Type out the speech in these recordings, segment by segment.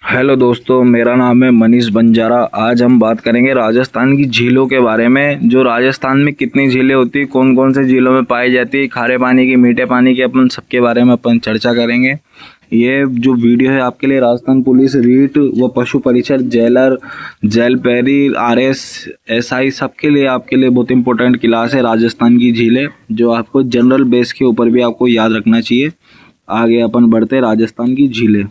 Hello दोस्तों, मेरा नाम है मनीष बंजारा। आज हम बात करेंगे राजस्थान की झीलों के बारे में। जो राजस्थान में कितनी झीलें होती है, कौन कौन से झीलों में पाई जाती है, खारे पानी की, मीठे पानी की, अपन सबके बारे में अपन चर्चा करेंगे। ये जो वीडियो है आपके लिए राजस्थान पुलिस, रीट व पशु परिषद, जेलर, जेल पेरी, RSSI सबके लिए आपके लिए बहुत इंपॉर्टेंट क्लास है राजस्थान की झीलें, जो आपको जनरल बेस के ऊपर भी आपको याद रखना चाहिए। आगे अपन बढ़ते हैं। राजस्थान की झीलें।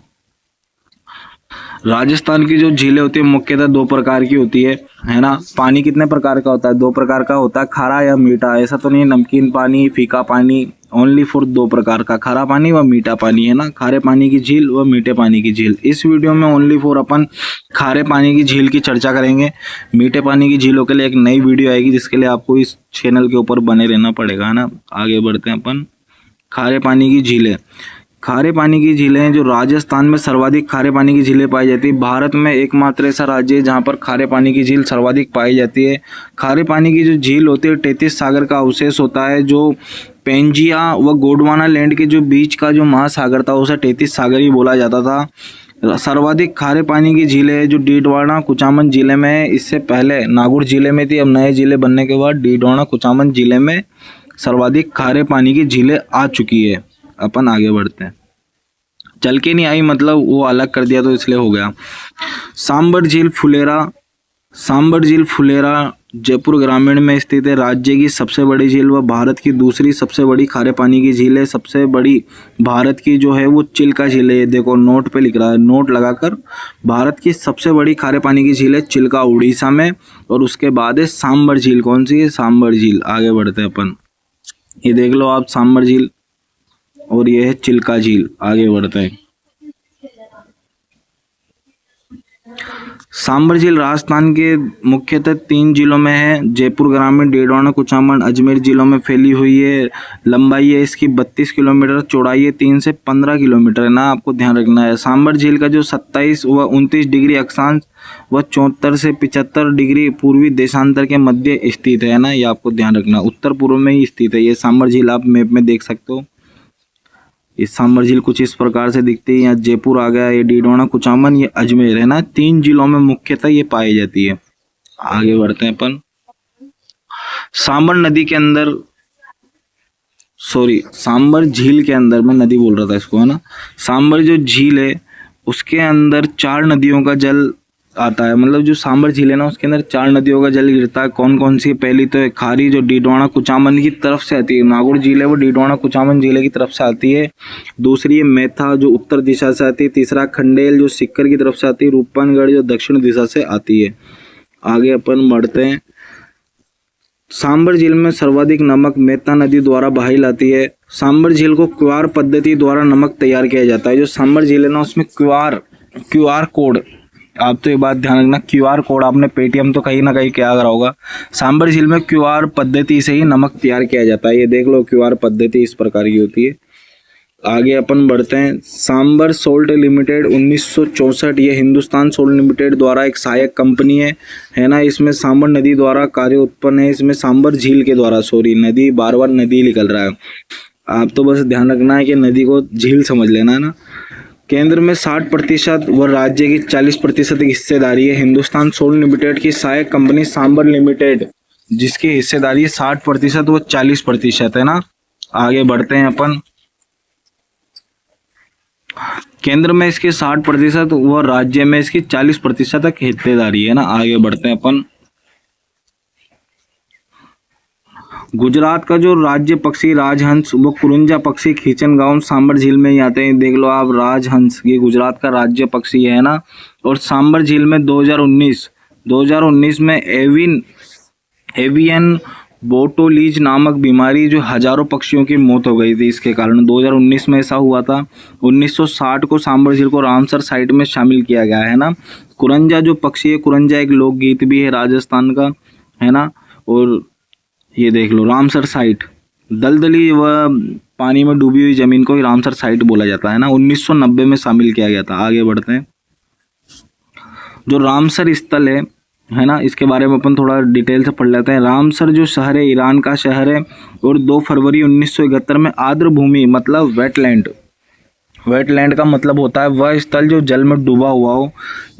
राजस्थान की जो झीलें होती है मुख्यतः दो प्रकार की होती है ना। पानी कितने प्रकार का होता है? दो प्रकार का होता है, खारा या मीठा। ऐसा तो नहीं नमकीन पानी, फीका पानी, ओनली फॉर दो प्रकार का, खारा पानी व मीठा पानी, है ना। खारे पानी की झील व मीठे पानी की झील। इस वीडियो में ओनली फॉर अपन खारे पानी की झील की चर्चा करेंगे। मीठे पानी की झीलों के लिए एक नई वीडियो आएगी, जिसके लिए आपको इस चैनल के ऊपर बने रहना पड़ेगा, है ना। आगे बढ़ते हैं अपन। खारे पानी की झीलें। खारे पानी की झीलें, जो राजस्थान में सर्वाधिक खारे पानी की झीलें पाई जाती है। भारत में एकमात्र ऐसा राज्य है जहां पर खारे पानी की झील सर्वाधिक पाई जाती है। खारे पानी की जो झील होती है 33 सागर का अवशेष होता है। जो पेंजिया व गोंडवाना लैंड के जो बीच का जो महासागर था उसे 33 सागर ही बोला जाता था। सर्वाधिक खारे पानी की झीलें जो डीडवाना कुचामन जिले में है। इससे पहले नागौर जिले में थी, अब नए जिले बनने के बाद डीडवाना कुचामन जिले में सर्वाधिक खारे पानी की झीलें आ चुकी है। अपन आगे बढ़ते हैं। चल के नहीं आई, मतलब वो अलग कर दिया तो इसलिए हो गया। सांबर झील फुलेरा। सांबर झील फुलेरा जयपुर ग्रामीण में स्थित है। राज्य की सबसे बड़ी झील व भारत की दूसरी सबसे बड़ी खारे पानी की झील है। सबसे बड़ी भारत की जो है वो चिल्का झील है। ये देखो नोट पे लिख रहा है, नोट लगाकर। भारत की सबसे बड़ी खारे पानी की झील है चिल्का, उड़ीसा में। और उसके बाद है सांबर झील। कौन सी है? सांबर झील। आगे बढ़ते हैं अपन। ये देख लो आप, सांबर झील, और ये है चिल्का झील। आगे बढ़ते हैं। सांबर झील राजस्थान के मुख्यतः 3 जिलों में है। जयपुर ग्रामीण, डीडवाना कुचामन, अजमेर जिलों में फैली हुई है। लंबाई है इसकी 32 किलोमीटर, चौड़ाई है 3 से 15 किलोमीटर, है ना। आपको ध्यान रखना है। सांबर झील का जो 27 व 29 डिग्री अक्षांश व 74 से 75 डिग्री पूर्वी देशांतर के मध्य स्थित है ना। ये आपको ध्यान रखना, उत्तर पूर्व में ही स्थित है ये सांबर झील। आप मैप में देख सकते हो। इस सांबर झील कुछ इस प्रकार से दिखती है। यहाँ जयपुर आ गया, ये डीडवाना कुचामन, ये अजमेर, है ना। 3 जिलों में मुख्यतः ये पाई जाती है। आगे बढ़ते हैं अपन। सांबर नदी के अंदर, सांबर झील के अंदर, मैं नदी बोल रहा था इसको, है ना। सांबर जो झील है उसके अंदर 4 नदियों का जल आता है। मतलब जो सांबर झील है ना उसके अंदर 4 नदियों का जल गिरता है। कौन कौन सी? पहली तो है खारी, जो डीडवाना कुचामन की तरफ से आती है। नागौर जिले वो डीडवाना कुचामन जिले की तरफ से आती है। दूसरी है मैथा, जो उत्तर दिशा से आती है। तीसरा खंडेल, जो सिक्कर की तरफ से आती है। रूपनगढ़, जो दक्षिण दिशा से आती है। आगे अपन बढ़ते हैं। सांबर झील में सर्वाधिक नमक मैथा नदी द्वारा बहाई लाती है। सांबर झील को क्यूआर पद्धति द्वारा नमक तैयार किया जाता है। जो सांबर झील है ना उसमें क्यूआर कोड, आप तो ये बात ध्यान रखना, क्यूआर कोड आपने पेटीएम तो कहीं ना कहीं क्या करा होगा। सांबर झील में क्यूआर पद्धति से ही नमक तैयार किया जाता है। ये देख लो, क्यूआर पद्धति इस प्रकार की होती है। आगे अपन बढ़ते हैं। सांबर सोल्ट लिमिटेड 1964, ये हिंदुस्तान सोल्ट लिमिटेड द्वारा एक सहायक कंपनी है ना। इसमें सांबर नदी द्वारा कार्य उत्पन्न है। इसमें सांबर झील के द्वारा, नदी, बार बार नदी निकल रहा है। आप तो बस ध्यान रखना है कि नदी को झील समझ लेना, है ना। केंद्र में 60% व राज्य की 40% की हिस्सेदारी है। हिंदुस्तान सोल्ट लिमिटेड की सहायक कंपनी सांबर लिमिटेड, जिसकी हिस्सेदारी 60% व 40% है ना। आगे बढ़ते हैं अपन। केंद्र में इसकी 60% व राज्य में इसकी 40% तक हिस्सेदारी है ना। आगे बढ़ते हैं अपन। गुजरात का जो राज्य पक्षी राजहंस व कुरंजा पक्षी खींचनगांव सांबर झील में ही आते हैं। देख लो आप, राजहंस ये गुजरात का राज्य पक्षी है ना। और सांबर झील में 2019 में एवियन बोटोलीज नामक बीमारी, जो हजारों पक्षियों की मौत हो गई थी इसके कारण। 2019 में ऐसा हुआ था। 1960 को सांबर झील को रामसर साइट में शामिल किया गया है ना। कुरंजा जो पक्षी है, कुरंजा एक लोकगीत भी है राजस्थान का, है ना। और ये देख लो, रामसर साइट, दलदली व पानी में डूबी हुई जमीन को ही रामसर साइट बोला जाता है ना। 1990 में शामिल किया गया था। आगे बढ़ते हैं। जो रामसर स्थल है ना, इसके बारे में अपन थोड़ा डिटेल से पढ़ लेते हैं। रामसर जो शहर है ईरान का शहर है। और 2 फरवरी 1971 में आर्द्र भूमि, मतलब वेटलैंड, वेटलैंड का मतलब होता है वह स्थल जो जल में डूबा हुआ हो।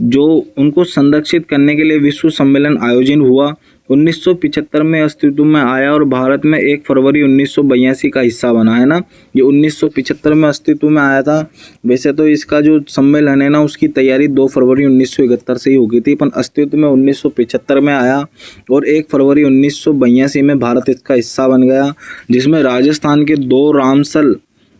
जो उनको संरक्षित करने के लिए विश्व सम्मेलन आयोजन हुआ, 1975 में अस्तित्व में आया और भारत में 1 फरवरी 1982 का हिस्सा बना है ना। ये 1975 में अस्तित्व में आया था। वैसे तो इसका जो सम्मेलन है ना उसकी तैयारी 2 फरवरी 1971 से ही हो गई थी, पर अस्तित्व में 1975 में आया और 1 फरवरी 1982 में भारत इसका हिस्सा बन गया, जिसमें राजस्थान के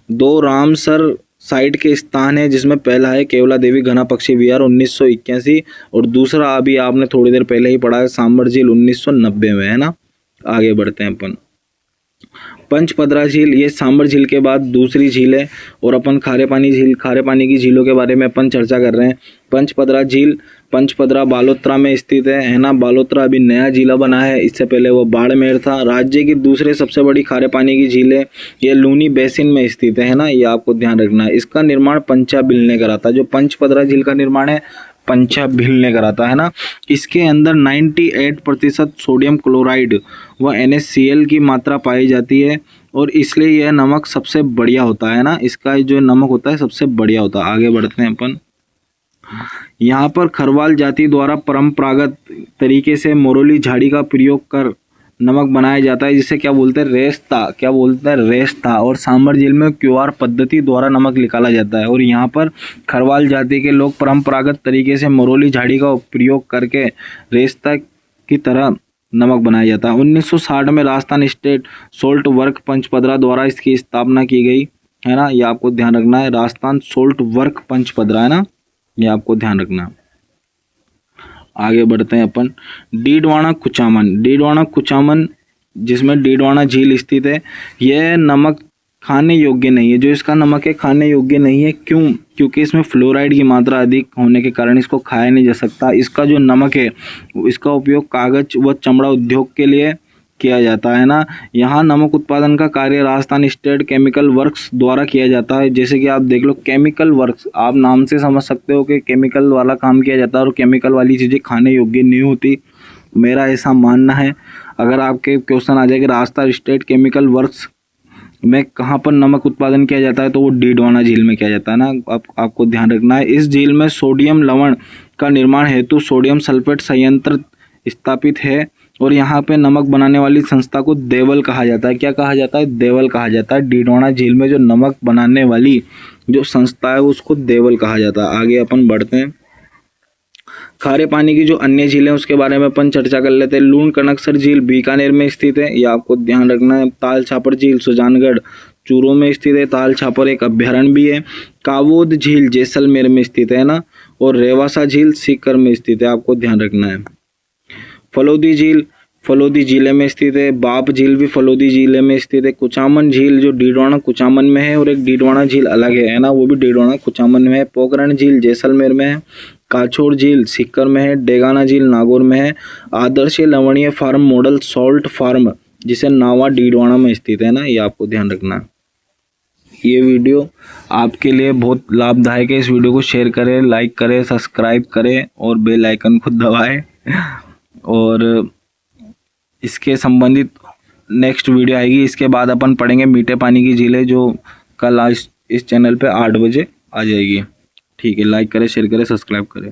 दो रामसर साइट के स्थान है, जिसमें पहला है केवला देवी घना पक्षी विहार 1981 और दूसरा अभी आपने थोड़ी देर पहले ही पढ़ा है सांबर झील 1990 में, है ना। आगे बढ़ते हैं अपन। पंचपदरा झील, ये सांबर झील के बाद दूसरी झील है और अपन खारे पानी की झीलों के बारे में अपन चर्चा कर रहे हैं। पंचपदरा झील, पंचपदरा बालोतरा में स्थित है ना। बालोतरा अभी नया जिला बना है, इससे पहले वो बाड़मेर था। राज्य की दूसरे सबसे बड़ी खारे पानी की झील है, ये लूनी बेसिन में स्थित है ना, ये आपको ध्यान रखना है। इसका निर्माण पंचाबिल ने करा था। जो पंचपदरा झील का निर्माण है पंचाबिल ने करा था, है ना। इसके अंदर 98% सोडियम क्लोराइड व NaCl की मात्रा पाई जाती है और इसलिए यह नमक सबसे बढ़िया होता है ना। इसका जो नमक होता है सबसे बढ़िया होता है। आगे बढ़ते हैं अपन। यहाँ पर खरवाल जाति द्वारा परंपरागत तरीके से मोरोली झाड़ी का प्रयोग कर नमक बनाया जाता है, जिसे क्या बोलते हैं, रेस्ता। और सांबर झील में क्यूआर पद्धति द्वारा नमक निकाला जाता है और यहाँ पर खरवाल जाति के लोग परंपरागत तरीके से मोरोली झाड़ी का प्रयोग करके रेस्ता की तरह नमक बनाया जाता है। 1960 में Rajasthan state salt work Pachpadra द्वारा इसकी स्थापना की गई, है ना। ये आपको ध्यान रखना है, राजस्थान सोल्ट वर्क पंचपदरा, है ना, ये आपको ध्यान रखना है। आगे बढ़ते हैं अपन। डीडवाना कुचामन, जिसमें डीडवाना झील स्थित है, यह नमक खाने योग्य नहीं है। जो इसका नमक है खाने योग्य नहीं है। क्यों? क्योंकि इसमें फ्लोराइड की मात्रा अधिक होने के कारण इसको खाया नहीं जा सकता। इसका जो नमक है इसका उपयोग कागज व चमड़ा उद्योग के लिए किया जाता है ना। यहाँ नमक उत्पादन का कार्य राजस्थान स्टेट केमिकल वर्क्स द्वारा किया जाता है। जैसे कि आप देख लो केमिकल वर्क्स, आप नाम से समझ सकते हो कि केमिकल वाला काम किया जाता है और केमिकल वाली चीज़ें खाने योग्य नहीं होती, मेरा ऐसा मानना है। अगर आपके क्वेश्चन आ जाए कि राजस्थान स्टेट केमिकल वर्क्स में कहाँ पर नमक उत्पादन किया जाता है, तो वो डीडवाना झील में किया जाता है ना। आपको ध्यान रखना है। इस झील में सोडियम लवण का निर्माण हेतु सोडियम सल्फेट संयंत्र स्थापित है और यहाँ पे नमक बनाने वाली संस्था को देवल कहा जाता है। क्या कहा जाता है? देवल कहा जाता है। डीडवाना झील में जो नमक बनाने वाली जो संस्था है उसको देवल कहा जाता है। आगे अपन बढ़ते हैं। खारे पानी की जो अन्य झीलें उसके बारे में अपन चर्चा कर लेते हैं। लूण कनकसर झील बीकानेर में स्थित है, ये आपको ध्यान रखना है। ताल छापर झील सुजानगढ़ चूरू में स्थित है। ताल छापर एक अभ्यारण्य भी है। कावोद झील जैसलमेर में स्थित है ना, और रेवासा झील सीकर में स्थित है, आपको ध्यान रखना है। फलोदी झील फलोदी जिले में स्थित है। बाप झील भी फलोदी जिले में स्थित है। कुचामन झील जो डीडवाना कुचामन में है और एक डीडवाना झील अलग है ना, वो भी डीडवाना कुचामन में है। पोखरण झील जैसलमेर में है। काछोर झील सीकर में है। डेगाना झील नागौर में है। आदर्श लवणीय फार्म मॉडल सॉल्ट फार्म जिसे नावा डीडवाना में स्थित है ना, ये आपको ध्यान रखना है। ये वीडियो आपके लिए बहुत लाभदायक है। इस वीडियो को शेयर करें, लाइक करें, सब्सक्राइब करें और बेल आइकन को दबाएं। और इसके संबंधित नेक्स्ट वीडियो आएगी। इसके बाद अपन पढ़ेंगे मीठे पानी की झीलें, जो कल इस चैनल पे 8 बजे आ जाएगी। ठीक है, लाइक करें, शेयर करें, सब्सक्राइब करें।